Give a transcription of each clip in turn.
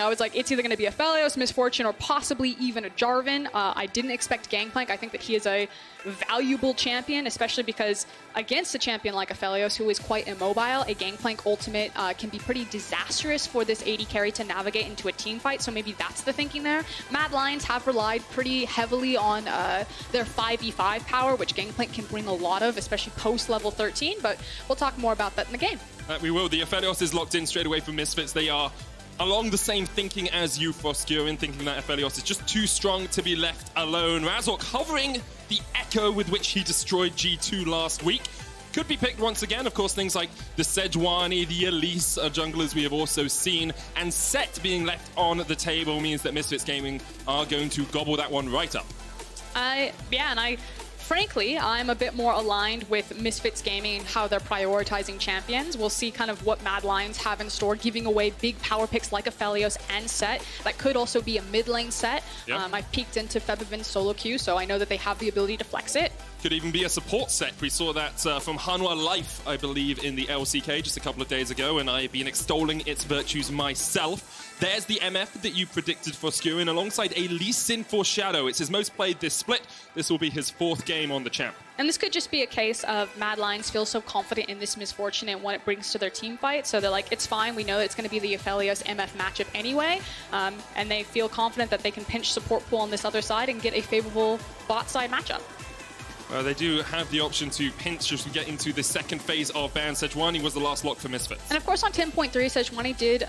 I was like, it's either going to be Aphelios, Misfortune, or possibly even a Jarvan. I didn't expect Gangplank. I think that he is a valuable champion, especially because against a champion like Aphelios, who is quite immobile, a Gangplank ultimate can be pretty disastrous for this AD carry to navigate into a team fight, so maybe that's the thinking there. Mad Lions have relied pretty heavily on their 5v5 power, which Gangplank can bring a lot of, especially post-level 13, but we'll talk more about that in the game. We will. The Aphelios is locked in straight away from Misfits. They are along the same thinking as you, Froskurinn, thinking that Aphelios is just too strong to be left alone. Razork hovering the echo with which he destroyed G2 last week. Could be picked once again. Of course, things like the Sejuani, the Elise junglers we have also seen, and Sett being left on the table means that Misfits Gaming are going to gobble that one right up. Frankly, I'm a bit more aligned with Misfits Gaming and how they're prioritizing champions. We'll see kind of what Mad Lions have in store, giving away big power picks like Aphelios and Sett. That could also be a mid lane Sett. Yep. I've peeked into Febiven's solo queue, so I know that they have the ability to flex it. Could even be a support Sett. We saw that from Hanwha Life, I believe, in the LCK just a couple of days ago, and I've been extolling its virtues myself. There's the MF that you predicted for Skurin alongside Elise in Foreshadow. It's his most played this split. This will be his 4th game on the champ. And this could just be a case of Mad Lions feel so confident in this Misfortune and what it brings to their team fight. So they're like, it's fine. We know it's going to be the Aphelios MF matchup anyway. And they feel confident that they can pinch support pool on this other side and get a favorable bot side matchup. They do have the option to pinch as we get into the second phase of ban. Sejuani was the last lock for Misfits. And of course on 10.3, Sejuani did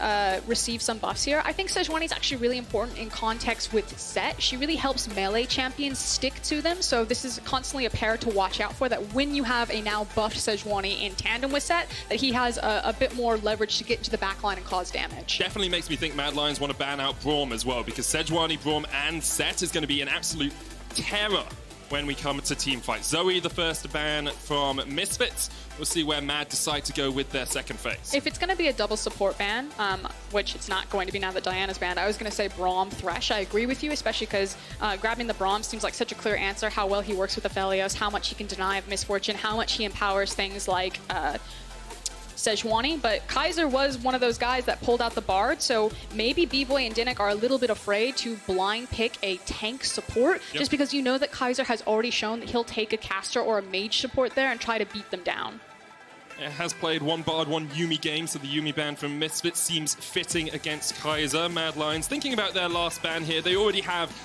receive some buffs here. I think Sejuani is actually really important in context with Sett. She really helps melee champions stick to them, so this is constantly a pair to watch out for, that when you have a now buffed Sejuani in tandem with Sett, that he has a bit more leverage to get into the backline and cause damage. Definitely makes me think Mad Lions want to ban out Braum as well, because Sejuani, Braum, and Sett is going to be an absolute terror when we come to team fights. Zoe, the first ban from Misfits. We'll see where Mad decide to go with their second phase. If it's going to be a double support ban, which it's not going to be now that Diana's banned, I was going to say Braum Thresh. I agree with you, especially because grabbing the Braum seems like such a clear answer, how well he works with Aphelios, how much he can deny of Misfortune, how much he empowers things like Sejuani, but Kaiser was one of those guys that pulled out the Bard, so maybe Bvoy and Denyk are a little bit afraid to blind pick a tank support, just because you know that Kaiser has already shown that he'll take a caster or a mage support there and try to beat them down. It has played one Bard, one Yuumi game, so the Yuumi ban from Misfits seems fitting against Kaiser. Mad Lions thinking about their last ban here. They already have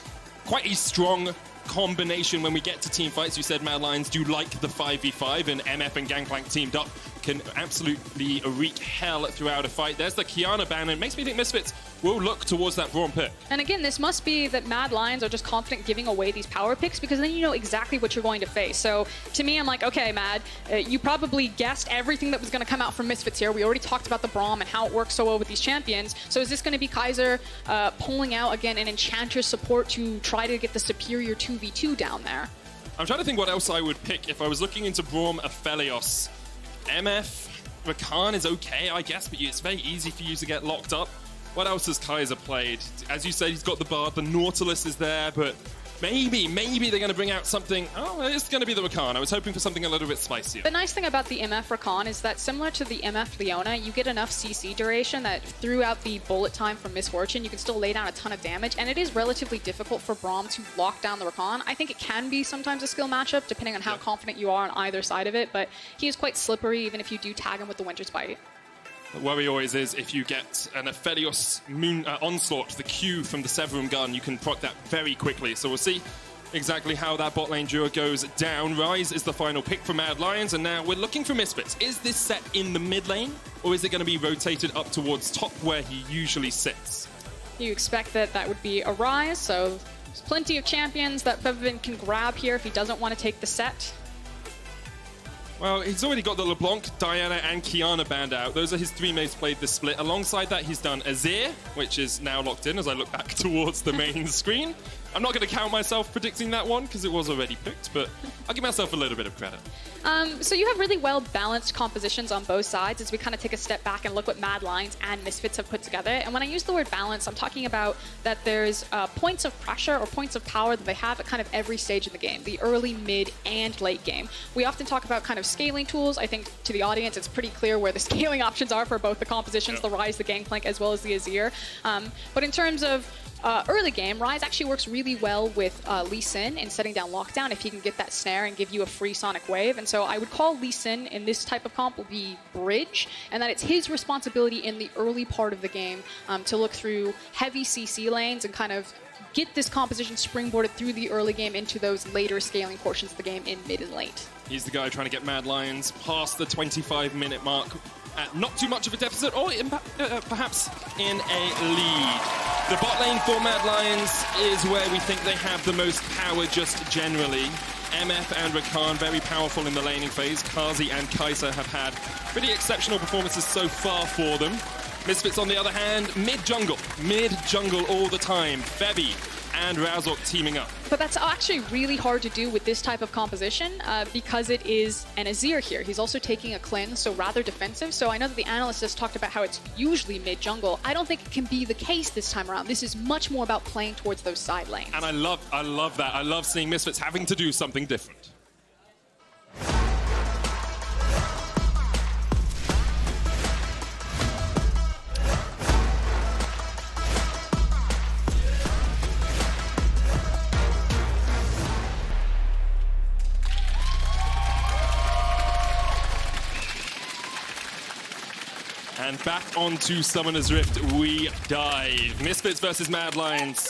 quite a strong combination when we get to team fights. You said Mad Lions do like the 5v5, and MF and Gangplank teamed up can absolutely wreak hell throughout a fight. There's the Qiyana ban, and it makes me think Misfits will look towards that Braum pick. And again, this must be that Mad Lions are just confident giving away these power picks, because then you know exactly what you're going to face. So to me, I'm like, okay, Mad, you probably guessed everything that was going to come out from Misfits here. We already talked about the Braum and how it works so well with these champions. So is this going to be Kaiser pulling out, again, an Enchantress support to try to get the superior 2v2 down there? I'm trying to think what else I would pick if I was looking into Braum Aphelios. MF, Rakan is okay, I guess, but it's very easy for you to get locked up. What else has Kaiser played? As you said, he's got the Bard, the Nautilus is there, but maybe they're going to bring out something. Oh, it's going to be the Rakan. I was hoping for something a little bit spicier. The nice thing about the MF Rakan is that, similar to the MF Leona, you get enough CC duration that throughout the bullet time from Misfortune, you can still lay down a ton of damage, and it is relatively difficult for Braum to lock down the Rakan. I think it can be sometimes a skill matchup, depending on how confident you are on either side of it, but he is quite slippery even if you do tag him with the Winter's Bite. The worry always is if you get an Aphelios onslaught, the Q from the Severum gun, you can proc that very quickly. So we'll see exactly how that bot lane duo goes down. Ryze is the final pick for Mad Lions, and now we're looking for Misfits. Is this Sett in the mid lane, or is it going to be rotated up towards top where he usually sits? You expect that that would be a Ryze, so there's plenty of champions that Febiven can grab here if he doesn't want to take the Sett. Well, he's already got the LeBlanc, Diana, and Qiyana banned out. Those are his 3 mates played this split. Alongside that, he's done Azir, which is now locked in as I look back towards the main screen. I'm not going to count myself predicting that one because it was already picked, but I'll give myself a little bit of credit. So you have really well-balanced compositions on both sides as we kind of take a step back and look what Mad Lions and Misfits have put together. And when I use the word balance, I'm talking about that there's points of pressure or points of power that they have at kind of every stage of the game, the early, mid, and late game. We often talk about kind of scaling tools. I think to the audience, it's pretty clear where the scaling options are for both the compositions, the Ryze, the Gangplank, as well as the Azir. But in terms of early game, Ryze actually works really well with Lee Sin in setting down lockdown if he can get that snare and give you a free sonic wave. And so I would call Lee Sin in this type of comp the bridge, and that it's his responsibility in the early part of the game to look through heavy CC lanes and kind of get this composition springboarded through the early game into those later scaling portions of the game in mid and late. He's the guy trying to get Mad Lions past the 25-minute mark at not too much of a deficit, or perhaps in a lead. The bot lane for Mad Lions is where we think they have the most power just generally. MF and Rakan very powerful in the laning phase. Carzzy and Kaiser have had pretty exceptional performances so far for them. Misfits, on the other hand, mid-jungle all the time. Febi and Razork teaming up. But that's actually really hard to do with this type of composition because it is an Azir here. He's also taking a cleanse, so rather defensive. So I know that the analyst has talked about how it's usually mid-jungle. I don't think it can be the case this time around. This is much more about playing towards those side lanes. And I love that. I love seeing Misfits having to do something different. And back onto Summoner's Rift we dive. Misfits versus Mad Lions.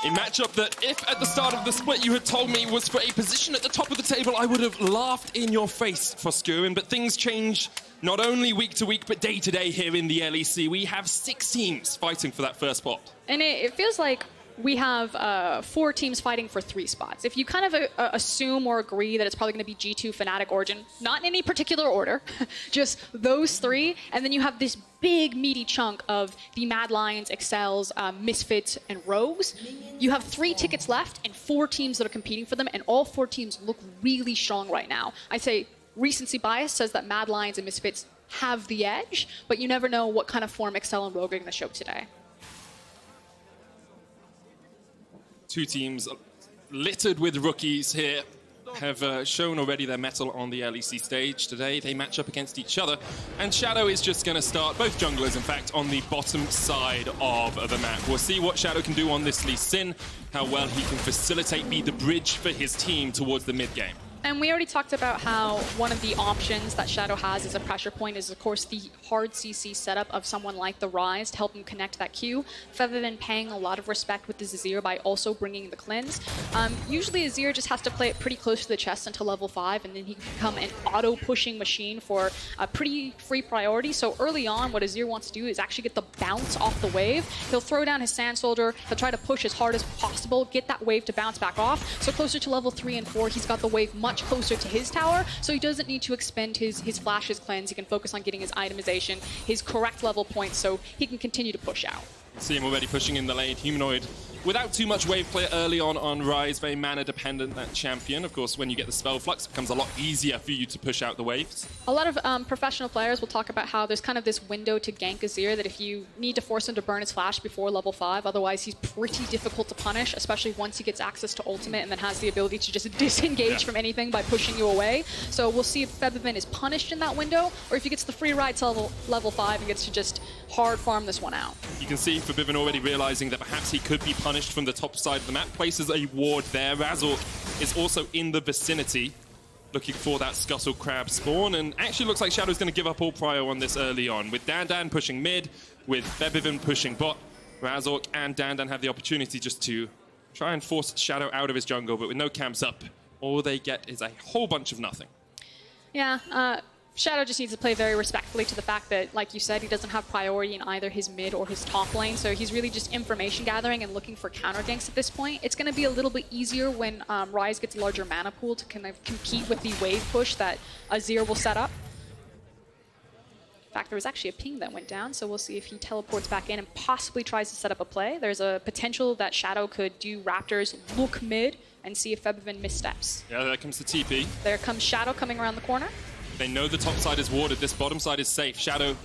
A matchup that, if at the start of the split you had told me was for a position at the top of the table, I would have laughed in your face, Froskurinn. But things change not only week to week, but day to day here in the LEC. We have 6 teams fighting for that first spot. And it feels like we have 4 teams fighting for 3 spots. If you kind of assume or agree that it's probably going to be G2, Fnatic, Origin, not in any particular order, just those 3, and then you have this big meaty chunk of the Mad Lions, Excels, Misfits, and Rogues. You have 3 tickets left and 4 teams that are competing for them, and all 4 teams look really strong right now. I say recency bias says that Mad Lions and Misfits have the edge, but you never know what kind of form Excel and Rogue are going to show today. 2 teams littered with rookies here have shown already their mettle on the LEC stage. Today they match up against each other, and Shadow is just going to start, both junglers in fact, on the bottom side of the map. We'll see what Shadow can do on this Lee Sin, how well he can facilitate, be the bridge for his team towards the mid game. And we already talked about how one of the options that Shadow has as a pressure point is, of course, the hard CC setup of someone like the Ryze to help him connect that Q. Febiven paying a lot of respect with the Azir by also bringing the cleanse. Usually Azir just has to play it pretty close to the chest until level 5, and then he can become an auto-pushing machine for a pretty free priority. So early on, what Azir wants to do is actually get the bounce off the wave. He'll throw down his Sand Soldier, he'll try to push as hard as possible, get that wave to bounce back off. So closer to level 3 and 4, he's got the wave much closer to his tower, so he doesn't need to expend his flash, his cleanse. He can focus on getting his itemization, his correct level points, so he can continue to push out. See him already pushing in the lane. Humanoid without too much wave play early on Ryze, very mana dependent, that champion. Of course, when you get the spell flux, it becomes a lot easier for you to push out the waves. A lot of professional players will talk about how there's kind of this window to gank Azir, that if you need to force him to burn his flash before level 5, otherwise he's pretty difficult to punish, especially once he gets access to ultimate and then has the ability to just disengage from anything by pushing you away. So we'll see if Febiven is punished in that window, or if he gets the free ride to level 5 and gets to just hard farm this one out. You can see Febiven already realizing that perhaps he could be punished from the top side of the map, places a ward there. Razork is also in the vicinity, looking for that Scuttle Crab spawn, and actually looks like Shadow's going to give up all prio on this early on. With DanDan pushing mid, with Febiven pushing bot, Razork and DanDan have the opportunity just to try and force Shadow out of his jungle, but with no camps up, all they get is a whole bunch of nothing. Yeah, Shadow just needs to play very respectfully to the fact that, like you said, he doesn't have priority in either his mid or his top lane, so he's really just information gathering and looking for counter ganks at this point. It's going to be a little bit easier when Ryze gets a larger mana pool to kind of compete with the wave push that Azir will set up. fact, there was actually a ping that went down, so we'll see if he teleports back in and possibly tries to set up a play. There's a potential that Shadow could do Raptors, look mid, and see if Febiven missteps. Yeah, there comes the TP. There comes Shadow coming around the corner. They know the top side is warded. This bottom side is safe. Shadow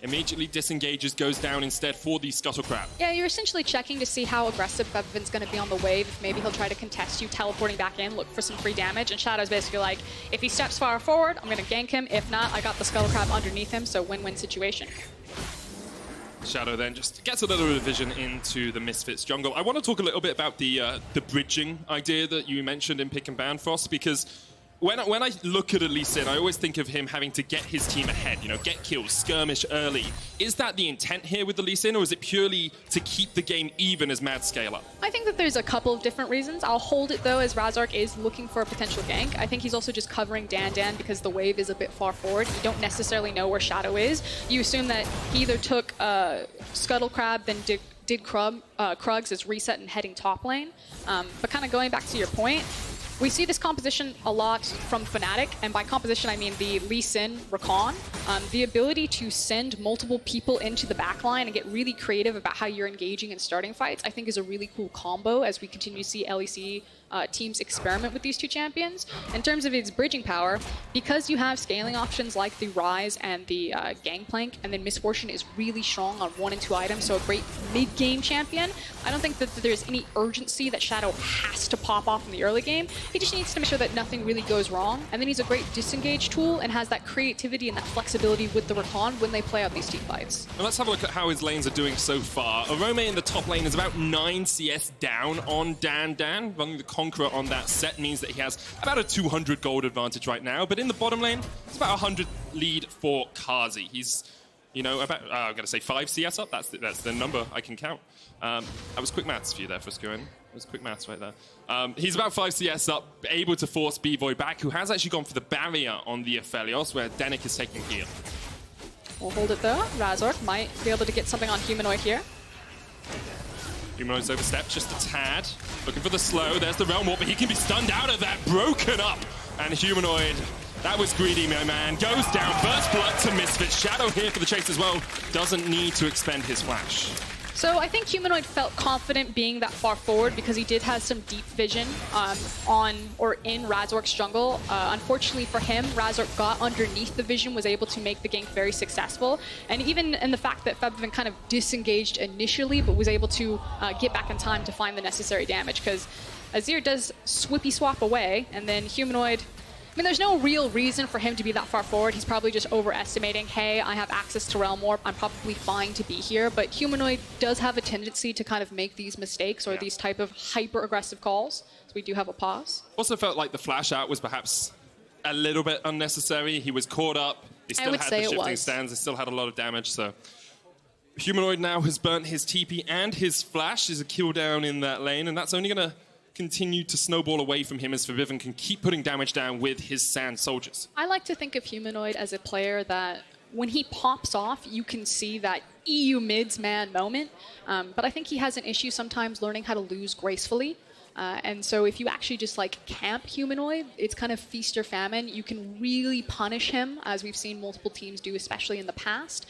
immediately disengages, goes down instead for the Scuttle Crab. Yeah, you're essentially checking to see how aggressive Febiven's going to be on the wave. If maybe he'll try to contest you, teleporting back in, look for some free damage. And Shadow's basically like, if he steps far forward, I'm going to gank him. If not, I got the Scuttle Crab underneath him, so win-win situation. Shadow then just gets a little revision into the Misfits jungle. I want to talk a little bit about the bridging idea that you mentioned in Pick and Ban, Frost, because when I look at Lee Sin, I always think of him having to get his team ahead, you know, get kills, skirmish early. Is that the intent here with the Lee Sin, or is it purely to keep the game even as Mad scale up? I think that there's a couple of different reasons. I'll hold it, though, as Razork is looking for a potential gank. I think he's also just covering DanDan because the wave is a bit far forward. You don't necessarily know where Shadow is. You assume that he either took Scuttle Crab, then did Krugs as reset and heading top lane. But kind of going back to your point, we see this composition a lot from Fnatic, and by composition I mean the Lee Sin, Rakan. The ability to send multiple people into the backline and get really creative about how you're engaging in starting fights, I think is a really cool combo as we continue to see LEC teams experiment with these two champions. In terms of its bridging power, because you have scaling options like the Ryze and the Gangplank, and then Misfortune is really strong on 1 and 2 items, so a great mid-game champion, I don't think that there's any urgency that Shadow has to pop off in the early game. He just needs to make sure that nothing really goes wrong, and then he's a great disengage tool and has that creativity and that flexibility with the Rakan when they play out these team fights. Well, let's have a look at how his lanes are doing so far. Orome in the top lane is about 9 CS down on DanDan. Running the Conqueror on that Sett means that he has about a 200 gold advantage right now, but in the bottom lane, it's about 100 lead for Carzzy. He's, you know, about, I'm going to say 5 CS up. That's the number I can count. That was quick maths for you there, Froskurinn. It was quick maths right there. He's about 5 CS up, able to force Bvoy back, who has actually gone for the barrier on the Aphelios, where Denyk is taking heal. We'll hold it though. Razork might be able to get something on Humanoid here. Humanoid's overstepped just a tad. Looking for the slow. There's the Realm Warp, but he can be stunned out of that. Broken up. And Humanoid, that was greedy, my man. Goes down. First blood to Misfits. Shadow here for the chase as well. Doesn't need to expend his flash. So I think Humanoid felt confident being that far forward because he did have some deep vision on or in Razork's jungle. Unfortunately for him, Razork got underneath the vision, was able to make the gank very successful. And even in the fact that Febiven kind of disengaged initially, but was able to get back in time to find the necessary damage, because Azir does swippy swap away, and then Humanoid, I mean, there's no real reason for him to be that far forward. He's probably just overestimating, hey, I have access to Realm Warp, I'm probably fine to be here. But Humanoid does have a tendency to kind of make these mistakes or these type of hyper-aggressive calls. So we do have a pause. Also felt like the flash out was perhaps a little bit unnecessary. He was caught up. He still had the shifting stands. He still had a lot of damage. So Humanoid now has burnt his TP and his flash. Is a kill down in that lane, and that's only going to continue to snowball away from him as Febiven can keep putting damage down with his Sand Soldiers. I like to think of Humanoid as a player that when he pops off, you can see that EU mids man moment. But I think he has an issue sometimes learning how to lose gracefully. And so if you actually just like camp Humanoid, it's kind of feast or famine. You can really punish him, as we've seen multiple teams do, especially in the past.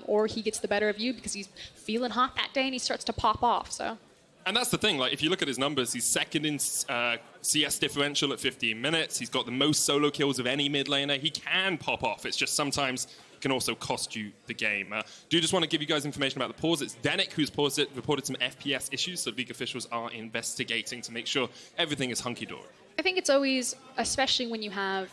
Or he gets the better of you because he's feeling hot that day and he starts to pop off. So. And that's the thing, like, if you look at his numbers, he's second in CS differential at 15 minutes. He's got the most solo kills of any mid laner. He can pop off. It's just sometimes it can also cost you the game. Do just want to give you guys information about the pause. It's Denyk who's paused it, reported some FPS issues, so League officials are investigating to make sure everything is hunky-dory. I think it's always, especially when you have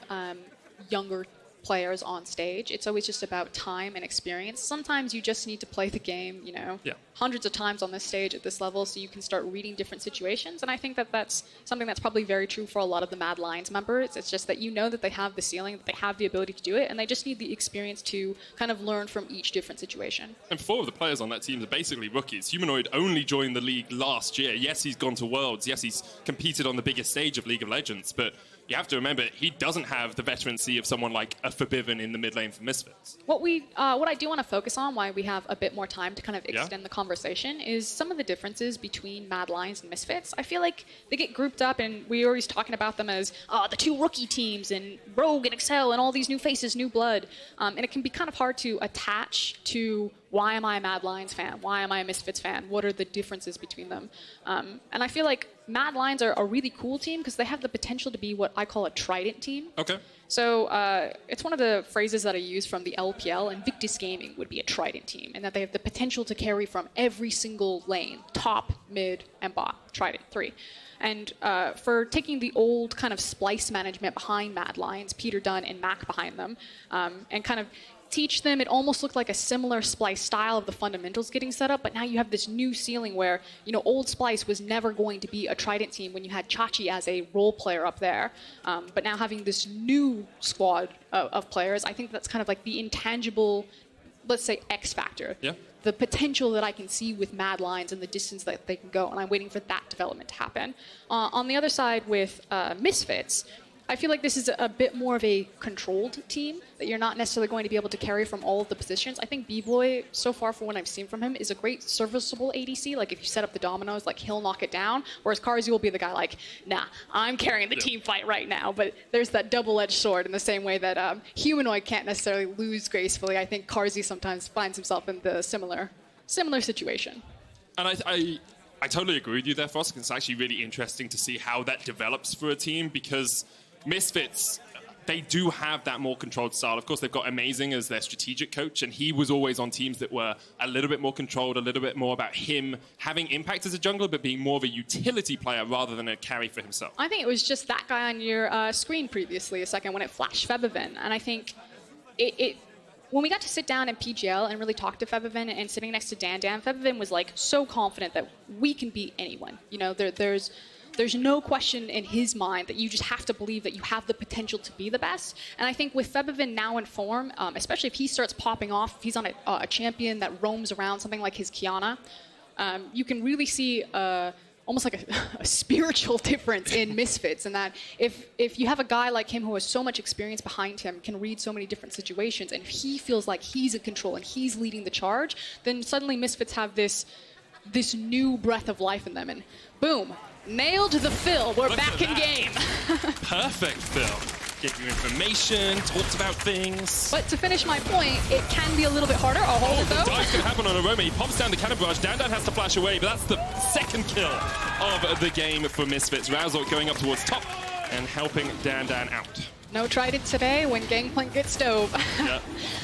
younger players on stage, it's always just about time and experience. Sometimes you just need to play the game, you know, hundreds of times on this stage at this level so you can start reading different situations. And I think that that's something that's probably very true for a lot of the Mad Lions members. It's just that you know that they have the ceiling, that they have the ability to do it, and they just need the experience to kind of learn from each different situation. And 4 of the players on that team are basically rookies. Humanoid only joined the league last year. Yes, he's gone to Worlds. Yes, he's competed on the biggest stage of League of Legends, but you have to remember, he doesn't have the veterancy of someone like a Febiven in the mid lane for Misfits. What I do want to focus on, why we have a bit more time to kind of extend the conversation, is some of the differences between Mad Lions and Misfits. I feel like they get grouped up, and we're always talking about them as the two rookie teams, and Rogue and Excel, and all these new faces, new blood. And it can be kind of hard to attach to, why am I a Mad Lions fan? Why am I a Misfits fan? What are the differences between them? And I feel like Mad Lions are a really cool team because they have the potential to be what I call a trident team. Okay. So it's one of the phrases that I use from the LPL, and Victus Gaming would be a trident team, and that they have the potential to carry from every single lane, top, mid, and bot, trident 3. And for taking the old kind of splice management behind Mad Lions, Peter Dunn and Mac behind them, and kind of teach them, it almost looked like a similar Splice style of the fundamentals getting set up, but now you have this new ceiling where, old Splice was never going to be a trident team when you had Chachi as a role player up there. But now having this new squad of players, I think that's kind of like the intangible, let's say, X factor. Yeah. The potential that I can see with Mad Lions and the distance that they can go, and I'm waiting for that development to happen. On the other side with Misfits, I feel like this is a bit more of a controlled team that you're not necessarily going to be able to carry from all of the positions. I think Bvoy, so far from what I've seen from him, is a great serviceable ADC. Like, if you set up the dominoes, like, he'll knock it down. Whereas Carzzy will be the guy like, nah, I'm carrying the team fight right now. But there's that double-edged sword in the same way that Humanoid can't necessarily lose gracefully. I think Carzzy sometimes finds himself in the similar situation. And I totally agree with you there, Frosk. It's actually really interesting to see how that develops for a team, because Misfits, they do have that more controlled style. Of course, they've got Amazing as their strategic coach, and he was always on teams that were a little bit more controlled, a little bit more about him having impact as a jungler, but being more of a utility player rather than a carry for himself. I think it was just that guy on your screen previously a second when it flashed Febiven, and I think when we got to sit down in PGL and really talk to Febiven and sitting next to DanDan, Febiven was like so confident that we can beat anyone. There's no question in his mind that you just have to believe that you have the potential to be the best. And I think with Febiven now in form, especially if he starts popping off, if he's on a champion that roams around, something like his Kiana, you can really see almost like a spiritual difference in Misfits, and that if you have a guy like him who has so much experience behind him, can read so many different situations, and if he feels like he's in control and he's leading the charge, then suddenly Misfits have this new breath of life in them, and boom. Nailed the fill. We're back in game. Perfect fill. Give you information, talked about things. But to finish my point, it can be a little bit harder. I'll hold it though. The dive's going to happen on Orome. He pops down the cannon barrage. DanDan has to flash away, but that's the second kill of the game for Misfits. Razork going up towards top and helping DanDan out. No trident today when Gangplank gets stove. Yep.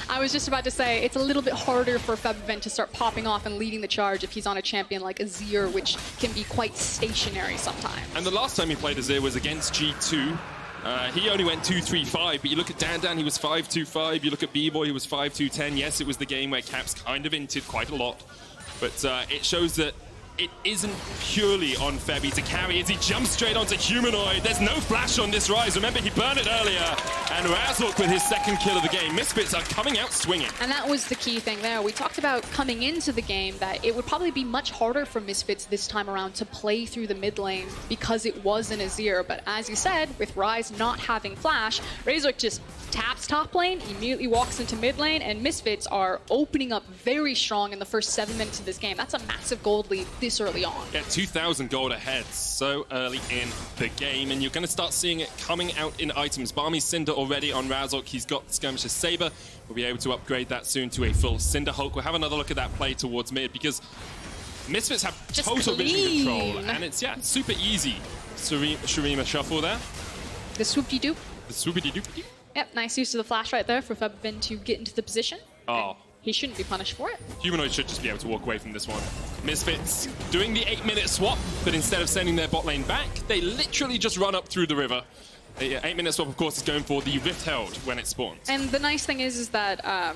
I was just about to say, it's a little bit harder for Febiven to start popping off and leading the charge if he's on a champion like Azir, which can be quite stationary sometimes. And the last time he played Azir was against G2. He only went 2-3-5, but you look at DanDan, he was 5-2-5. You look at Bvoy, he was 5-2-10. Yes, it was the game where Caps kind of inted quite a lot, but it shows that it isn't purely on Febi to carry as he jumps straight onto Humanoid. There's no flash on this Ryze. Remember, he burned it earlier. And Razork with his second kill of the game. Misfits are coming out swinging. And that was the key thing there. We talked about coming into the game that it would probably be much harder for Misfits this time around to play through the mid lane because it was an Azir. But as you said, with Ryze not having flash, Razork just taps top lane, immediately walks into mid lane, and Misfits are opening up very strong in the first 7 minutes of this game. That's a massive gold lead this early on. Yeah, 2,000 gold ahead so early in the game, and you're going to start seeing it coming out in items. Barmy Cinder already on Razork. He's got Skirmisher's Saber. We'll be able to upgrade that soon to a full Cinder Hulk. We'll have another look at that play towards mid, because Misfits have just total vision clean control, and it's super easy. Shurima shuffle there. The swoop-de-doop. The swoopity-doopity. Yep, nice use of the flash right there for Febiven to get into the position. Oh. He shouldn't be punished for it. Humanoid should just be able to walk away from this one. Misfits doing the 8-minute swap, but instead of sending their bot lane back, they literally just run up through the river. The 8-minute swap, of course, is going for the Rift Herald when it spawns. And the nice thing is that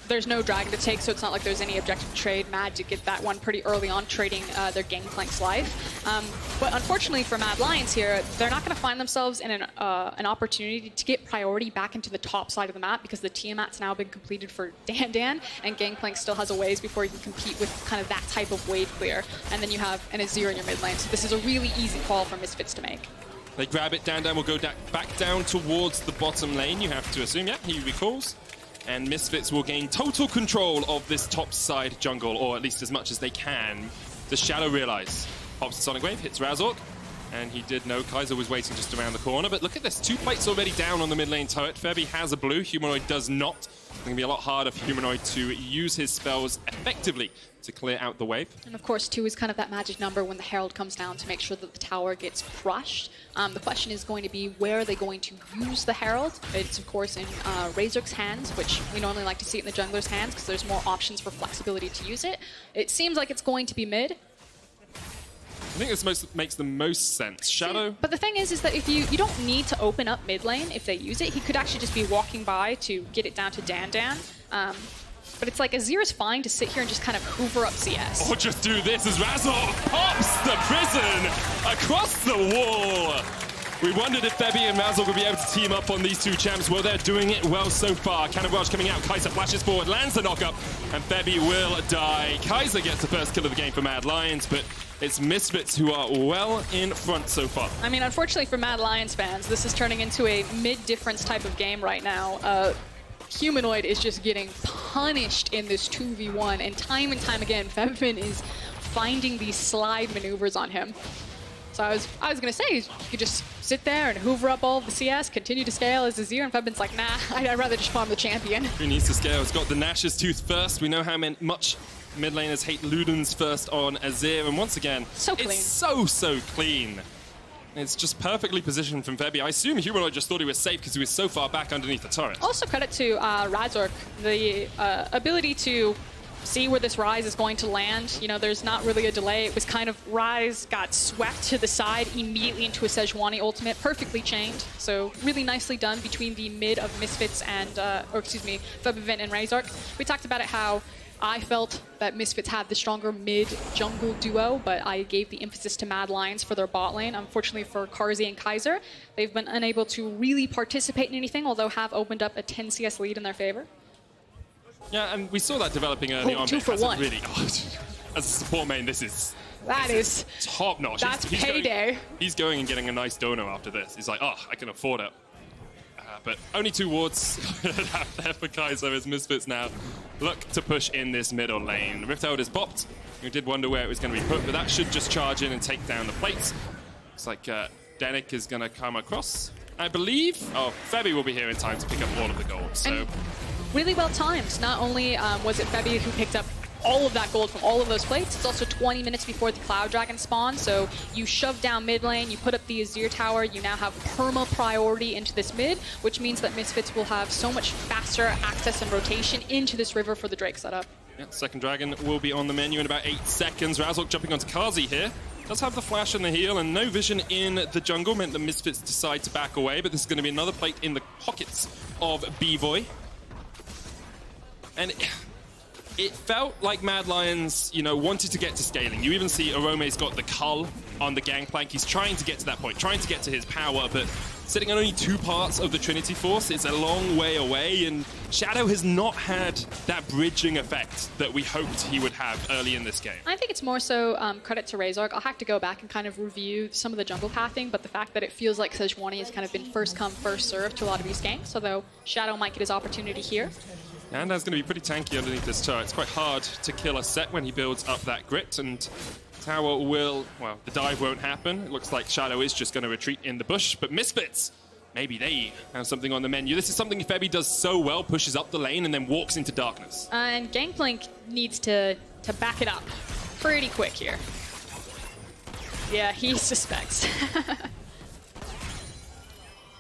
there's no dragon to take, so it's not like there's any objective to trade. Mad to get that one pretty early on, trading their Gangplank's life. But unfortunately for Mad Lions here, they're not going to find themselves in an opportunity to get priority back into the top side of the map, because the Tiamat's now been completed for DanDan, and Gangplank still has a ways before he can compete with kind of that type of wave clear. And then you have an Azir in your mid lane, so this is a really easy call for Misfits to make. They grab it. DanDan will go back down towards the bottom lane, you have to assume. Yeah, he recalls. And Misfits will gain total control of this top side jungle, or at least as much as they can. Does Shadow realize? Pops the Sonic Wave, hits Razork. And he did know Kaiser was waiting just around the corner. But look at this, 2 plates already down on the mid lane turret. Febi has a blue, Humanoid does not. It's going to be a lot harder for Humanoid to use his spells effectively to clear out the wave. And of course, 2 is kind of that magic number when the Herald comes down to make sure that the tower gets crushed. The question is going to be, where are they going to use the Herald? It's, of course, in Razork's hands, which we normally like to see it in the jungler's hands because there's more options for flexibility to use it. It seems like it's going to be mid. I think this makes the most sense. Shadow? But the thing is that if you don't need to open up mid lane if they use it. He could actually just be walking by to get it down to DanDan. But it's like Azir is fine to sit here and just kind of hoover up CS. Or just do this as Razork pops the prison across the wall. We wondered if Febi and Razork would be able to team up on these 2 champs. Well, they're doing it well so far. Cannon Barrage coming out. Kaiser flashes forward, lands the knockup, and Febi will die. Kaiser gets the first kill of the game for Mad Lions, but it's Misfits who are well in front so far. I mean, unfortunately for Mad Lions fans, this is turning into a mid-difference type of game right now. Humanoid is just getting punished in this 2v1, and time again, Febiven is finding these slide maneuvers on him. So I was gonna say, you could just sit there and hoover up all of the CS, continue to scale as Azir, and Febiven's like, nah, I'd rather just farm the champion. Who needs to scale? He's got the Nash's Tooth first. We know how much mid laners hate Luden's first on Azir, and once again, so clean. It's so clean. It's just perfectly positioned from Febi. I assume Humanoid just thought he was safe because he was so far back underneath the turret. Also credit to Razork, the ability to see where this Ryze is going to land. You know, there's not really a delay. It was kind of Ryze got swept to the side immediately into a Sejuani ultimate, perfectly chained. So really nicely done between the mid of Misfits and, Febiven and Razork. We talked about it how I felt that Misfits had the stronger mid-jungle duo, but I gave the emphasis to Mad Lions for their bot lane. Unfortunately for Carzzy and Kaiser, they've been unable to really participate in anything, although have opened up a 10 CS lead in their favor. Yeah, and we saw that developing early on. 2 for 1. Really, as a support main, this is top notch. That's payday. He's going and getting a nice dono after this. He's like, oh, I can afford it. But only 2 wards out there for Kaiser as Misfits now look to push in this middle lane. Rift Herald is popped. We did wonder where it was going to be put, but that should just charge in and take down the plates. Looks like Denyk is going to come across. I believe, Febi will be here in time to pick up all of the gold. So and really well timed. Not only was it Febi who picked up all of that gold from all of those plates, it's also 20 minutes before the Cloud Dragon spawn, so you shove down mid lane, you put up the Azir tower, you now have perma priority into this mid, which means that Misfits will have so much faster access and rotation into this river for the Drake setup. Yeah, second dragon will be on the menu in about 8 seconds. Razork jumping onto Carzzy here. Does have the flash and the heal, and no vision in the jungle meant the Misfits decide to back away, but this is going to be another plate in the pockets of Bvoy. And it felt like Mad Lions, wanted to get to scaling. You even see Orome's got the cull on the Gangplank. He's trying to get to that point, trying to get to his power, but sitting on only 2 parts of the Trinity Force, it's a long way away, and Shadow has not had that bridging effect that we hoped he would have early in this game. I think it's more so credit to Razork. I'll have to go back and kind of review some of the jungle pathing, but the fact that it feels like Sejuani has kind of been first come, first served to a lot of these games, although Shadow might get his opportunity here. And that's going to be pretty tanky underneath this turret. It's quite hard to kill a Sett when he builds up that grit, and tower will, well, the dive won't happen. It looks like Shadow is just going to retreat in the bush, but Misfits, maybe they have something on the menu. This is something Febi does so well, pushes up the lane and then walks into darkness. And Gangplank needs to back it up pretty quick here. Yeah, he suspects.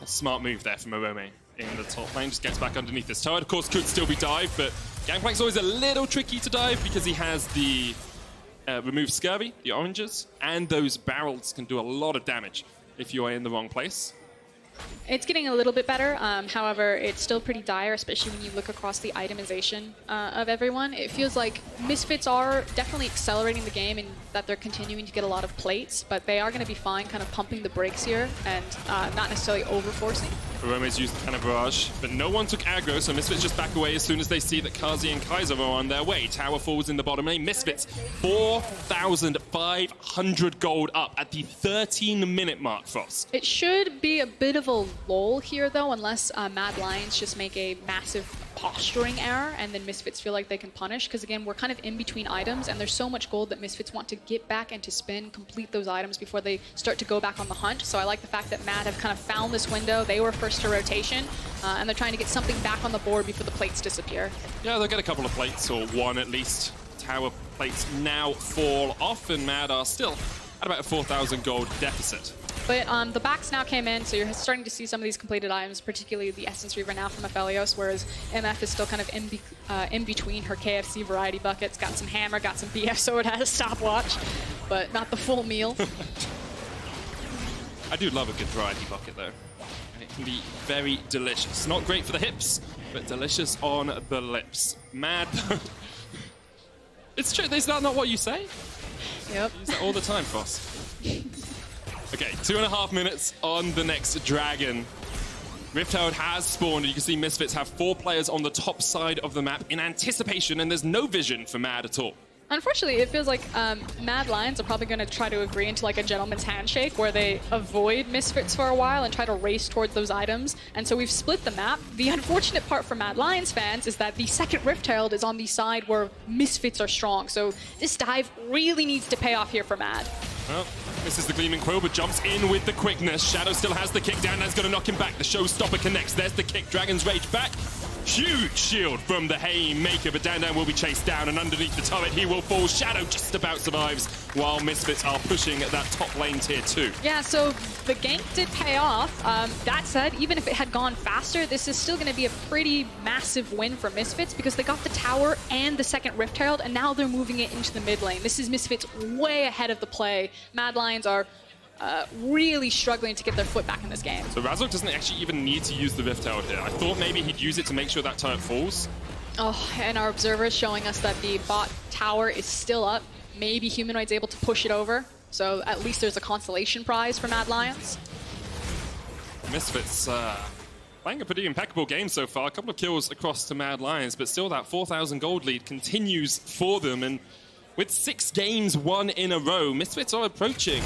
A smart move there from Orome in the top lane, just gets back underneath this turret. Of course, could still be dived, but Gangplank's always a little tricky to dive because he has the remove scurvy, the oranges, and those barrels can do a lot of damage if you are in the wrong place. It's getting a little bit better, however, it's still pretty dire, especially when you look across the itemization of everyone. It feels like Misfits are definitely accelerating the game in that they're continuing to get a lot of plates, but they are going to be fine kind of pumping the brakes here and not necessarily over-forcing. Orome's used the kind of barrage, but no one took aggro, so Misfits just back away as soon as they see that Carzzy and Kaiser are on their way. Tower falls in the bottom lane. Misfits, 4,500 gold up at the 13-minute mark, Frost. It should be a bit of a lull here, though, unless Mad Lions just make a massive posturing error and then Misfits feel like they can punish, because again, we're kind of in between items and there's so much gold that Misfits want to get back into spin, complete those items before they start to go back on the hunt. So I like the fact that Mad have kind of found this window. They were first to rotation and they're trying to get something back on the board before the plates disappear. Yeah, they'll get a couple of plates, or one at least. Tower plates now fall off and Mad are still at about a 4,000 gold deficit. But the backs now came in, so you're starting to see some of these completed items, particularly the Essence Reaver now from Aphelios, whereas MF is still kind of in between her KFC variety buckets. Got some hammer, got some BF, so it has a stopwatch, but not the full meal. I do love a good variety bucket, though. And it can be very delicious. Not great for the hips, but delicious on the lips. Mad. It's true, is that not what you say? Yep. You use that all the time, Frost. Okay, 2.5 minutes on the next dragon. Rift Herald has spawned, and you can see Misfits have 4 players on the top side of the map in anticipation, and there's no vision for Mad at all. Unfortunately, it feels like Mad Lions are probably going to try to agree into like a gentleman's handshake where they avoid Misfits for a while and try to race towards those items. And so we've split the map. The unfortunate part for Mad Lions fans is that the second Rift Herald is on the side where Misfits are strong. So this dive really needs to pay off here for Mad. Well, this is the Gleaming Quill, but jumps in with the quickness. Shadow still has the kick. DanDan's going to knock him back. The Showstopper connects. There's the kick. Dragon's Rage back. Huge shield from the Haymaker, but DanDan will be chased down, and underneath the turret he will fall. Shadow just about survives, while Misfits are pushing at that top lane tier 2. Yeah, so the gank did pay off. That said, even if it had gone faster, this is still going to be a pretty massive win for Misfits because they got the tower and the second Rift Herald, and now they're moving it into the mid lane. This is Misfits way ahead of the play. Mad Lions are really struggling to get their foot back in this game. So Razork doesn't actually even need to use the Rift Herald here. I thought maybe he'd use it to make sure that turret falls. Oh, and our observer is showing us that the bot tower is still up. Maybe Humanoid's able to push it over. So at least there's a consolation prize for Mad Lions. Misfits playing a pretty impeccable game so far. A couple of kills across to Mad Lions, but still that 4,000 gold lead continues for them. And with 6 games won in a row, Misfits are approaching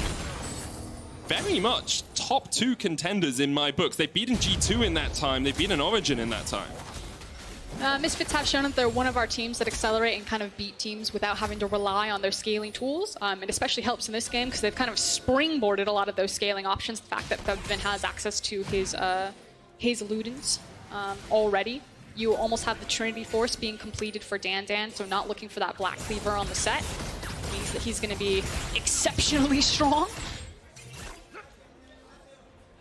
very much top 2 contenders in my books. They've beaten G2 in that time. They've beaten Origin in that time. Misfits have shown that they're one of our teams that accelerate and kind of beat teams without having to rely on their scaling tools. It especially helps in this game because they've kind of springboarded a lot of those scaling options. The fact that Febiven has access to his Ludens already. You almost have the Trinity Force being completed for DanDan, so not looking for that Black Cleaver on the set. Means that he's going to be exceptionally strong.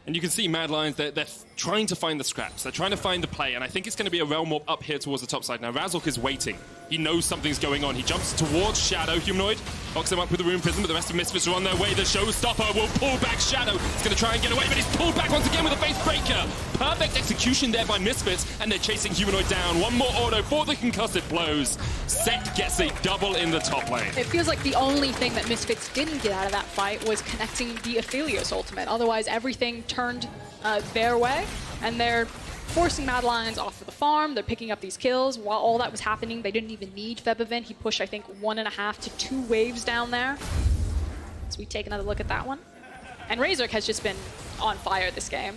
And you can see Mad Lions, they're trying to find the scraps. They're trying to find the play, and I think it's going to be a realm warp up here towards the top side. Now, Razork is waiting. He knows something's going on. He jumps towards Shadow. Humanoid locks him up with the Rune Prism, but the rest of Misfits are on their way. The Showstopper will pull back Shadow. He's going to try and get away, but he's pulled back once again with a Face Breaker. Perfect execution there by Misfits, and they're chasing Humanoid down. One more auto for the concussive blows. Sett gets a double in the top lane. It feels like the only thing that Misfits didn't get out of that fight was connecting the Aphelios ultimate. Otherwise, everything turned their way, and they're forcing Mad Lions off of the farm. They're picking up these kills. While all that was happening, they didn't even need Febiven. He pushed, I think, 1.5 to 2 waves down there. So we take another look at that one. And Razork has just been on fire this game.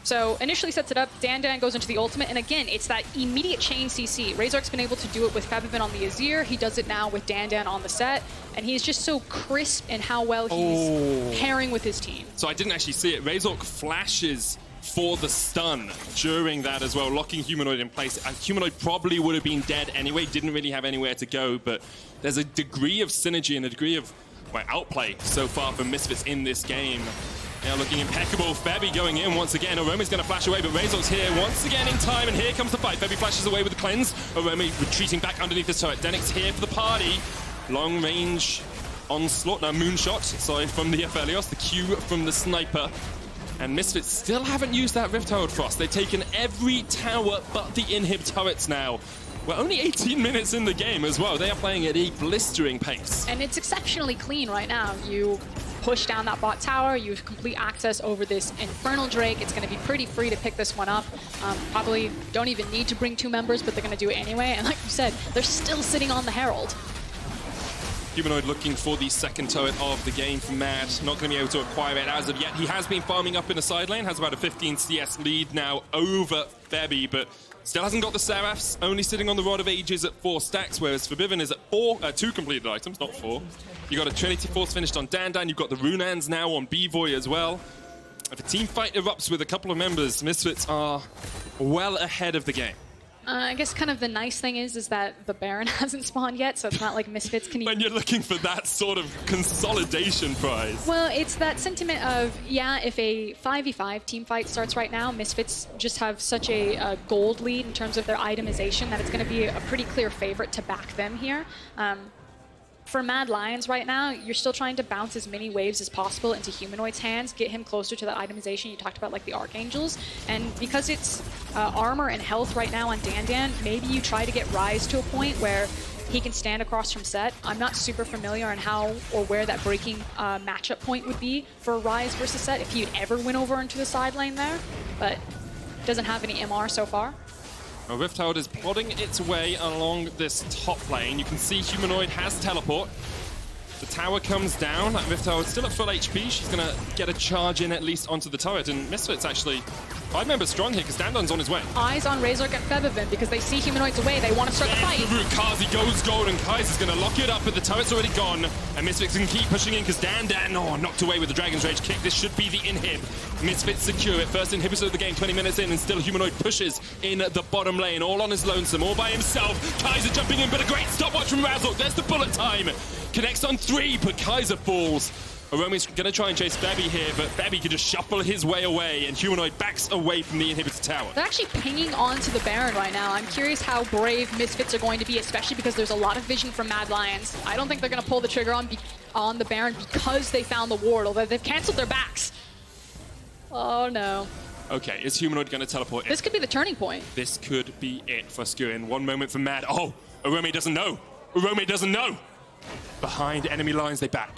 So initially sets it up, DanDan goes into the ultimate, and again, it's that immediate chain CC. Razork's been able to do it with Febiven on the Azir. He does it now with DanDan on the Sett, and he's just so crisp in how well he's pairing with his team. So I didn't actually see it. Razork flashes for the stun during that as well, locking Humanoid in place. Humanoid probably would have been dead anyway, didn't really have anywhere to go, but there's a degree of synergy and a degree of outplay so far for Misfits in this game. Now looking impeccable. Febby going in once again. Orome's going to flash away, but Razork's here once again in time, and here comes the fight. Febby flashes away with the cleanse. Orome retreating back underneath the turret. Denyk's here for the party. Long range onslaught, no, moonshot, sorry, from the Aphelios, the Q from the sniper. And Misfits still haven't used that Rift Herald Frost. They've taken every tower but the inhib turrets now. We're only 18 minutes in the game as well. They are playing at a blistering pace. And it's exceptionally clean right now. You push down that bot tower. You have complete access over this Infernal Drake. It's going to be pretty free to pick this one up. Probably don't even need to bring 2 members, but they're going to do it anyway. And like you said, they're still sitting on the Herald. Humanoid looking for the second turret of the game from Mad. Not going to be able to acquire it as of yet. He has been farming up in the side lane, has about a 15 CS lead now over Febby, but still hasn't got the Seraphs, only sitting on the Rod of Ages at 4 stacks, whereas Febiven is at 2 completed items, not 4. You got a Trinity Force finished on DanDan, you've got the Runans now on Bvoy as well. If a team fight erupts with a couple of members, Misfits are well ahead of the game. I guess kind of the nice thing is that the Baron hasn't spawned yet, so it's not like Misfits can even... When you're looking for that sort of consolidation prize. Well, it's that sentiment of, yeah, if a 5v5 team fight starts right now, Misfits just have such a gold lead in terms of their itemization that it's going to be a pretty clear favorite to back them here. For Mad Lions right now, you're still trying to bounce as many waves as possible into Humanoid's hands, get him closer to that itemization you talked about, like the Archangels. And because it's armor and health right now on DanDan, maybe you try to get Ryze to a point where he can stand across from Sett. I'm not super familiar on how or where that breaking matchup point would be for Ryze versus Sett, if he'd ever win over into the side lane there, but doesn't have any MR so far. Rift Herald is plodding its way along this top lane. You can see Humanoid has teleport. The tower comes down. Rift Herald still at full HP. She's going to get a charge in at least onto the turret. And Misfits actually 5 members strong here because DanDan's on his way. Eyes on Razork and Febiven because they see Humanoids away. They want to start the fight. The route. Carzzy goes gold and Kaiser's going to lock it up, but the turret's already gone. And Misfits can keep pushing in because DanDan, knocked away with the Dragon's Rage kick. This should be the inhib. Misfits secure it. First inhibitor of the game, 20 minutes in, and still Humanoid pushes in the bottom lane, all on his lonesome, all by himself. Kaiser jumping in, but a great stopwatch from Razork. There's the bullet time. Connects on 3, but Kaiser falls. Orome's going to try and chase Febby here, but Febby can just shuffle his way away, and Humanoid backs away from the inhibitor tower. They're actually pinging onto the Baron right now. I'm curious how brave Misfits are going to be, especially because there's a lot of vision from Mad Lions. I don't think they're going to pull the trigger on the Baron because they found the ward, although they've canceled their backs. Oh, no. Okay, is Humanoid going to teleport in? This could be the turning point. This could be it for Froskurinn. One moment for Mad. Oh, Orome doesn't know. Orome doesn't know. Behind enemy lines, they back.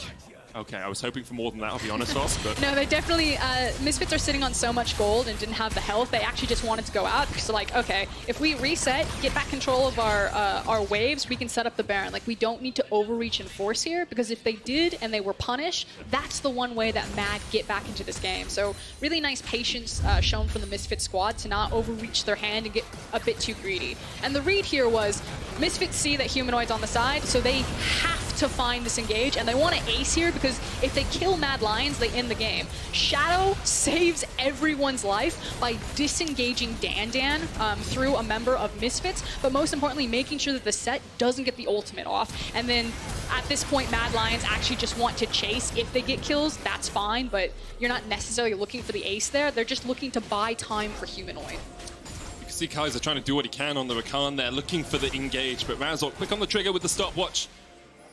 Okay, I was hoping for more than that, I'll be honest, Ross, but... No, they definitely... Misfits are sitting on so much gold and didn't have the health. They actually just wanted to go out because they're like, okay, if we reset, get back control of our waves, we can set up the Baron. Like, we don't need to overreach and force here, because if they did and they were punished, that's the one way that Mad get back into this game. So really nice patience shown from the Misfits squad to not overreach their hand and get a bit too greedy. And the read here was, Misfits see that Humanoid's on the side, so they have to find this engage, and they want to ace here because if they kill Mad Lions, they end the game. Shadow saves everyone's life by disengaging DanDan through a member of Misfits, but most importantly, making sure that the Sett doesn't get the ultimate off. And then at this point, Mad Lions actually just want to chase. If they get kills, that's fine, but you're not necessarily looking for the ace there. They're just looking to buy time for Humanoid. You can see Kaiser trying to do what he can on the Rakan there, looking for the engage, but Razork quick on the trigger with the stopwatch.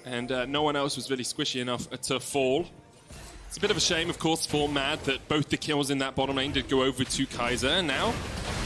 And no one else was really squishy enough to fall. It's a bit of a shame, of course, for Mad that both the kills in that bottom lane did go over to Kaiser. And now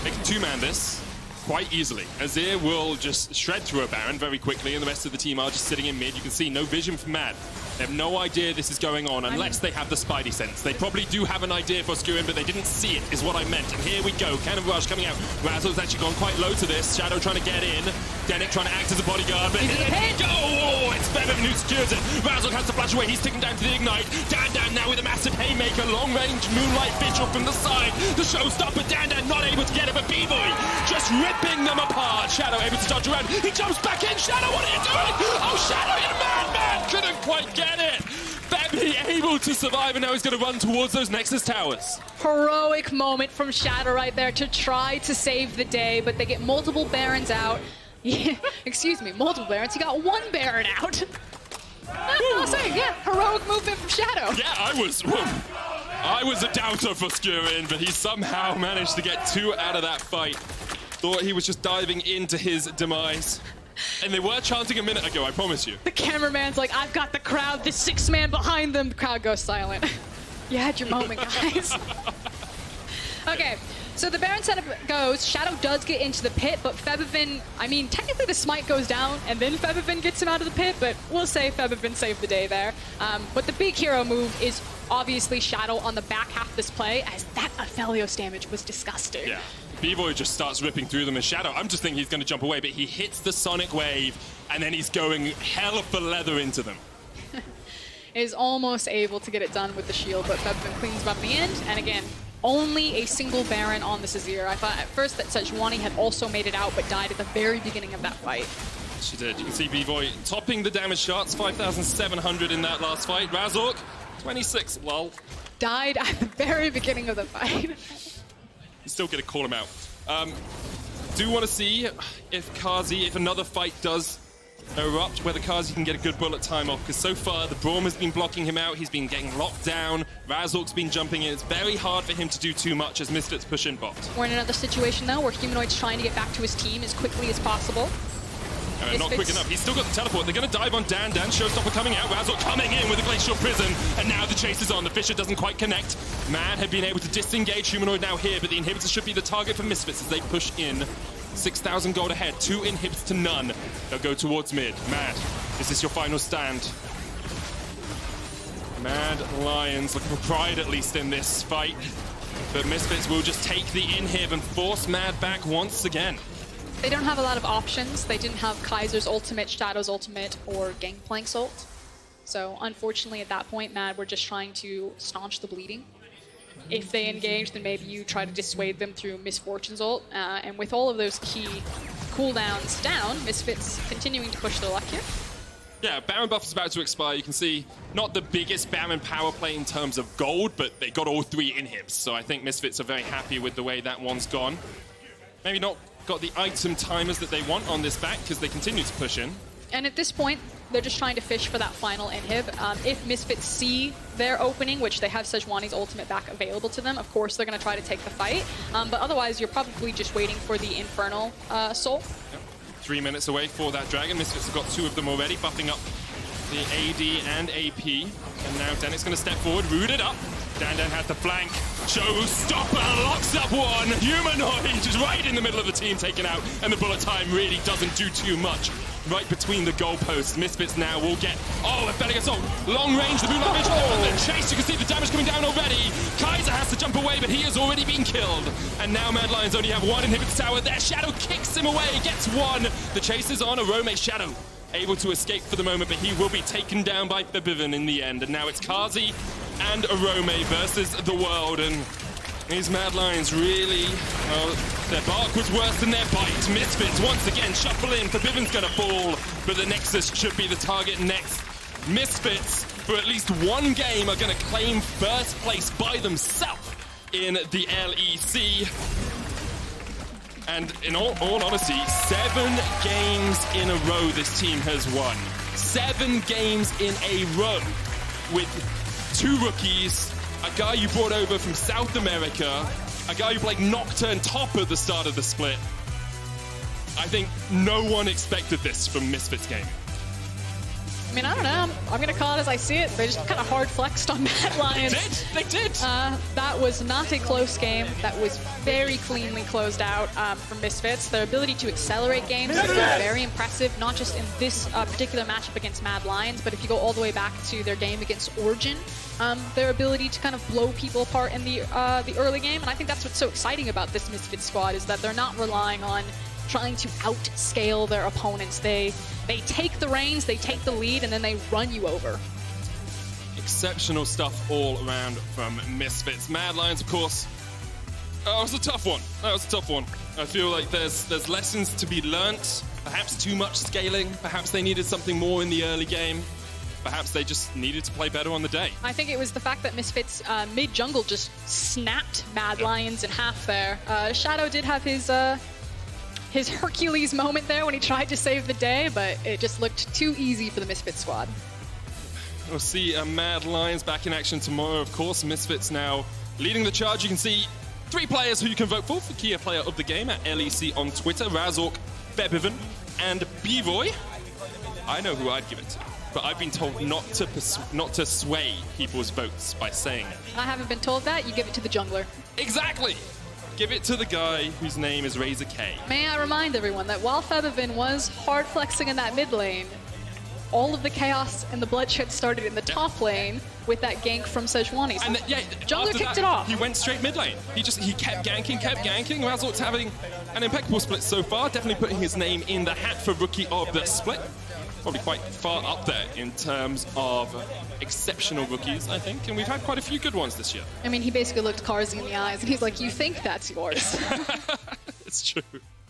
they can two-man this quite easily. Azir will just shred through a Baron very quickly, and the rest of the team are just sitting in mid. You can see no vision from Mad. They have no idea this is going on unless they have the Spidey sense. They probably do have an idea for Froskurinn, but they didn't see it, is what I meant. And here we go. Cannon Rush coming out. Razor's actually gone quite low to this. Shadow trying to get in. Denyk trying to act as a bodyguard, but here we go! Oh, it's Febiven who secures it. Razork has to flash away. He's ticking down to the Ignite. DanDan now with a massive haymaker. Long-range Moonlight Vigil from the side. The showstopper. DanDan not able to get it, but Bvoy just ripping them apart. Shadow able to dodge around. He jumps back in. Shadow, what are you doing? Oh, Shadow, you're mad! Couldn't quite get it. Febby able to survive, and now he's going to run towards those Nexus towers. Heroic moment from Shadow right there to try to save the day, but they get multiple Barons out. Excuse me, multiple Barons. He got one Baron out. I'll say, yeah, heroic movement from Shadow. Yeah, I was a doubter for Froskurinn, but he somehow managed to get 2 out of that fight. Thought he was just diving into his demise. And they were chanting a minute ago, I promise you. The cameraman's like, I've got the crowd, the 6th man behind them. The crowd goes silent. You had your moment, guys. Okay, so the Baron setup goes. Shadow does get into the pit, but Febiven, I mean, technically the smite goes down, and then Febiven gets him out of the pit, but we'll say Febiven saved the day there. But the big hero move is obviously Shadow on the back half of this play, as that Aphelios damage was disgusting. Yeah, Bvoy just starts ripping through them as Shadow. I'm just thinking he's going to jump away, but he hits the Sonic Wave, and then he's going hell for leather into them. Is almost able to get it done with the shield, but Febiven cleans up the end, and again, only a single Baron on this Azir. I thought at first that Sejuani had also made it out, but died at the very beginning of that fight. She did. You can see Bvoy topping the damage shots, 5,700 in that last fight. Razork, 26, lol. Died at the very beginning of the fight. You still get to call him out. Do want to see if Carzzy, if another fight does erupt, whether Carzzy can get a good bullet time off, because so far the Braum has been blocking him out, he's been getting locked down, Razork's been jumping in. It's very hard for him to do too much as Misfits push in bot. We're in another situation though where Humanoid's trying to get back to his team as quickly as possible. Not quick enough. He's still got the teleport. They're going to dive on DanDan. Showstopper coming out. Razork coming in with a Glacial Prison. And now the chase is on. The Fissure doesn't quite connect. Mad had been able to disengage Humanoid now here, but the inhibitor should be the target for Misfits as they push in. 6,000 gold ahead. 2 inhibs to none. They'll go towards mid. Mad, is this your final stand? Mad Lions looking for pride at least in this fight. But Misfits will just take the inhib and force Mad back once again. They don't have a lot of options. They didn't have Kaiser's ultimate, Shadow's ultimate, or Gangplank's ult. So unfortunately at that point, Mad were just trying to staunch the bleeding. If they engage, then maybe you try to dissuade them through Misfortune's ult. And with all of those key cooldowns down, Misfits continuing to push their luck here. Yeah, Baron buff is about to expire. You can see not the biggest Baron power play in terms of gold, but they got all 3 inhibs. So I think Misfits are very happy with the way that one's gone. Maybe not got the item timers that they want on this back because they continue to push in. And at this point, they're just trying to fish for that final inhib. If Misfits see their opening, which they have Sejuani's ultimate back available to them, of course they're going to try to take the fight. But otherwise, you're probably just waiting for the Infernal Soul. Yep. 3 minutes away for that Dragon. Misfits have got 2 of them already, buffing up the AD and AP. And now Denyk's going to step forward, root it up. DanDan has the flank. Showstopper locks up one. Humanoid just right in the middle of the team taken out. And the bullet time really doesn't do too much. Right between the goalposts. Misfits now will get... Oh, Aphelios ult. Long range, the Moonlight Vigil. The chase, you can see the damage coming down already. Kaiser has to jump away, but he has already been killed. And now Mad Lions only have 1 inhibitor tower. Their Shadow kicks him away, gets 1. The chase is on. Orome Shadow able to escape for the moment, but he will be taken down by Febiven in the end. And now it's Carzzy and Orome versus the world. And these Mad Lions really, well, their bark was worse than their bite. Misfits once again shuffle in. Febiven's gonna fall, but the Nexus should be the target next. Misfits, for at least 1 game, are gonna claim first place by themselves in the LEC. And in all honesty, 7 games in a row this team has won. 7 games in a row with 2 rookies, a guy you brought over from South America, a guy who played Nocturne top at the start of the split. I think no one expected this from Misfits Gaming. I mean, I don't know. I'm going to call it as I see it. They just kind of hard flexed on Mad Lions. They did. That was not a close game. That was very cleanly closed out from Misfits. Their ability to accelerate games has been very impressive, not just in this particular matchup against Mad Lions, but if you go all the way back to their game against Origin, their ability to kind of blow people apart in the early game. And I think that's what's so exciting about this Misfits squad, is that they're not relying on trying to outscale their opponents. They take the reins, they take the lead, and then they run you over. Exceptional stuff all around from Misfits. Mad Lions, of course. That was a tough one. I feel like there's lessons to be learnt. Perhaps too much scaling. Perhaps they needed something more in the early game. Perhaps they just needed to play better on the day. I think it was the fact that Misfits mid-jungle just snapped Mad Lions in half there. Shadow did have his Hercules moment there when he tried to save the day, but it just looked too easy for the Misfits squad. We'll see Mad Lions back in action tomorrow, of course. Misfits now leading the charge. You can see 3 players who you can vote for Key Player of the Game at LEC on Twitter: Razork, Febiven, and Bvoy. I know who I'd give it to, but I've been told not to sway people's votes by saying it. I haven't been told that. You give it to the jungler. Exactly! Give it to the guy whose name is Razor K. May I remind everyone that while Febiven was hard flexing in that mid lane, all of the chaos and the bloodshed started in the top lane with that gank from Sejuani. So And yeah, jungler kicked it off. He went straight mid lane. He kept ganking. Razork's having an impeccable split so far, definitely putting his name in the hat for Rookie of the Split. Probably quite far up there in terms of exceptional rookies, I think, and we've had quite a few good ones this year. I mean, he basically looked Carzzy in the eyes, and he's like, you think that's yours? It's true.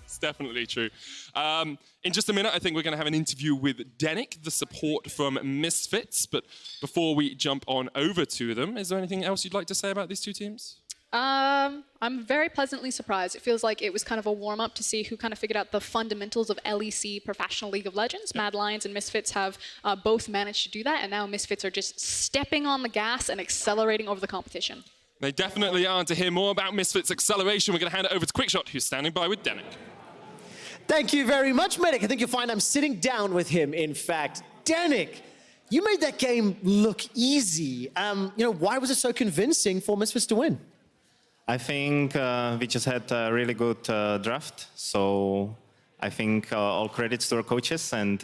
It's definitely true. In just a minute, I think we're going to have an interview with Denyk, the support from Misfits, but before we jump on over to them, is there anything else you'd like to say about these two teams? I'm very pleasantly surprised. It feels like it was kind of a warm-up to see who kind of figured out the fundamentals of LEC, Professional League of Legends. Mad Lions and Misfits have both managed to do that, and now Misfits are just stepping on the gas and accelerating over the competition. They definitely are. And to hear more about Misfits' acceleration, we're going to hand it over to QuickShot, who's standing by with Denyk. Thank you very much, Medic. I think you'll find I'm sitting down with him, in fact. Denyk, you made that game look easy. Why was it so convincing for Misfits to win? I think we just had a really good draft, so I think all credits to our coaches, and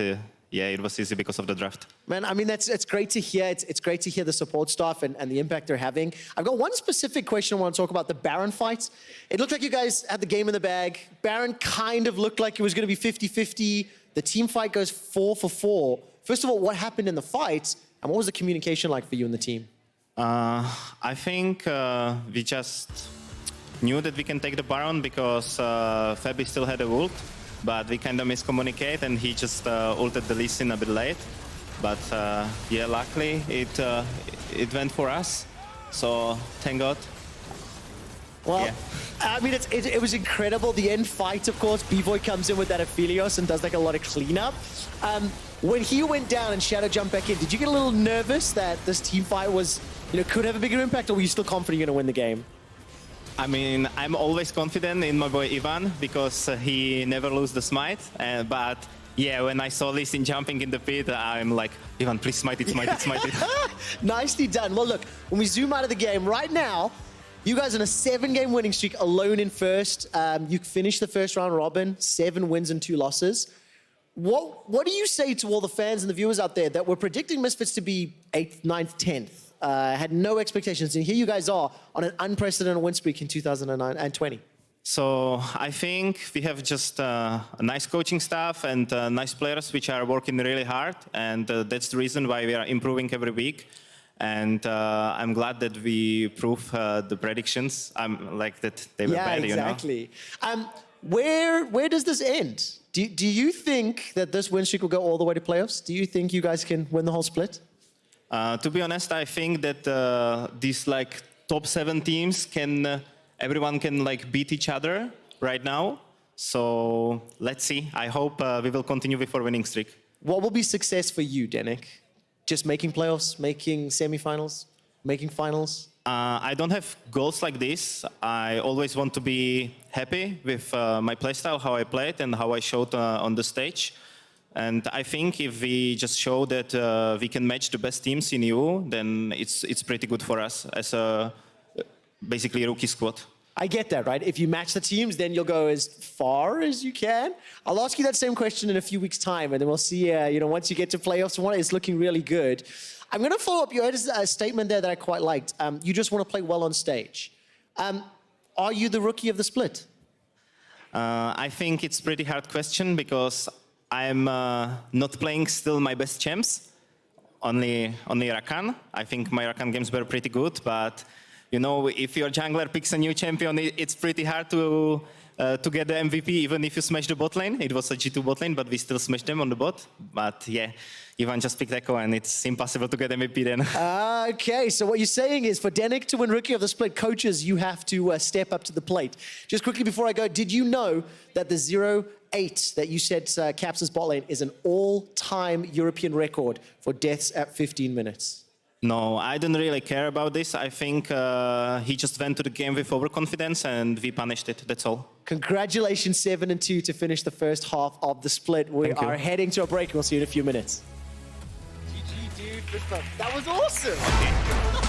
yeah, it was easy because of the draft. Man, I mean, it's great to hear. It's great to hear the support staff and the impact they're having. I've got one specific question I want to talk about, the Baron fight. It looked like you guys had the game in the bag. Baron kind of looked like it was going to be 50-50. The team fight goes 4 for 4. First of all, what happened in the fight, and what was the communication like for you and the team? I think we just knew that we can take the Baron because Febi still had a ult, but we kind of miscommunicate and he just ulted the Lee Sin a bit late. But yeah, luckily it went for us, so thank God. Well, yeah. I mean, it was incredible. The end fight, of course, Bvoy comes in with that Aphelios and does like a lot of cleanup. When he went down and Shadow jumped back in, did you get a little nervous that this team fight was, could have a bigger impact, or were you still confident you're going to win the game? I mean, I'm always confident in my boy Ivan because he never loses the smite. But yeah, when I saw Lee Sin jumping in the pit, I'm like, Ivan, please smite it, smite it, smite it. Nicely done. Well, look, when we zoom out of the game right now, you guys on a 7-game winning streak, alone in first. You finished the first round robin, 7 wins and 2 losses. What do you say to all the fans and the viewers out there that were predicting Misfits to be 8th, 9th, 10th? Had no expectations, and here you guys are on an unprecedented win streak in 2020. So I think we have just a nice coaching staff and nice players which are working really hard, and that's the reason why we are improving every week. And I'm glad that we prove the predictions. I'm like that they were bad, exactly. Where does this end? Do you think that this win streak will go all the way to playoffs? Do you think you guys can win the whole split? To be honest, I think that these like top 7 teams can, everyone can like beat each other right now. So let's see. I hope we will continue with our winning streak. What will be success for you, Denyk? Just making playoffs, making semifinals, making finals? I don't have goals like this. I always want to be happy with my playstyle, how I played and how I showed on the stage. And I think if we just show that we can match the best teams in EU, then it's pretty good for us as a basically rookie squad. I get that, right? If you match the teams, then you'll go as far as you can. I'll ask you that same question in a few weeks' time, and then we'll see, once you get to playoffs, it's looking really good. I'm going to follow up. You had a statement there that I quite liked. You just want to play well on stage. Are you the rookie of the split? I think it's a pretty hard question because I'm not playing still my best champs, only Rakan. I think my Rakan games were pretty good, but if your jungler picks a new champion, it's pretty hard to get the MVP, even if you smash the bot lane. It was a G2 bot lane, but we still smashed them on the bot. But yeah, Ivan just picked Echo, and it's impossible to get MVP then. Okay, so what you're saying is for Denyk to win Rookie of the Split, coaches, you have to step up to the plate. Just quickly before I go, did you know that the 0-8 that you said caps as bot lane is an all-time European record for deaths at 15 minutes? No, I don't really care about this. I think he just went to the game with overconfidence and we punished it, that's all. Congratulations, 7-2 to finish the first half of the split. We are heading to a break. We'll see you in a few minutes. GG, dude. That was awesome.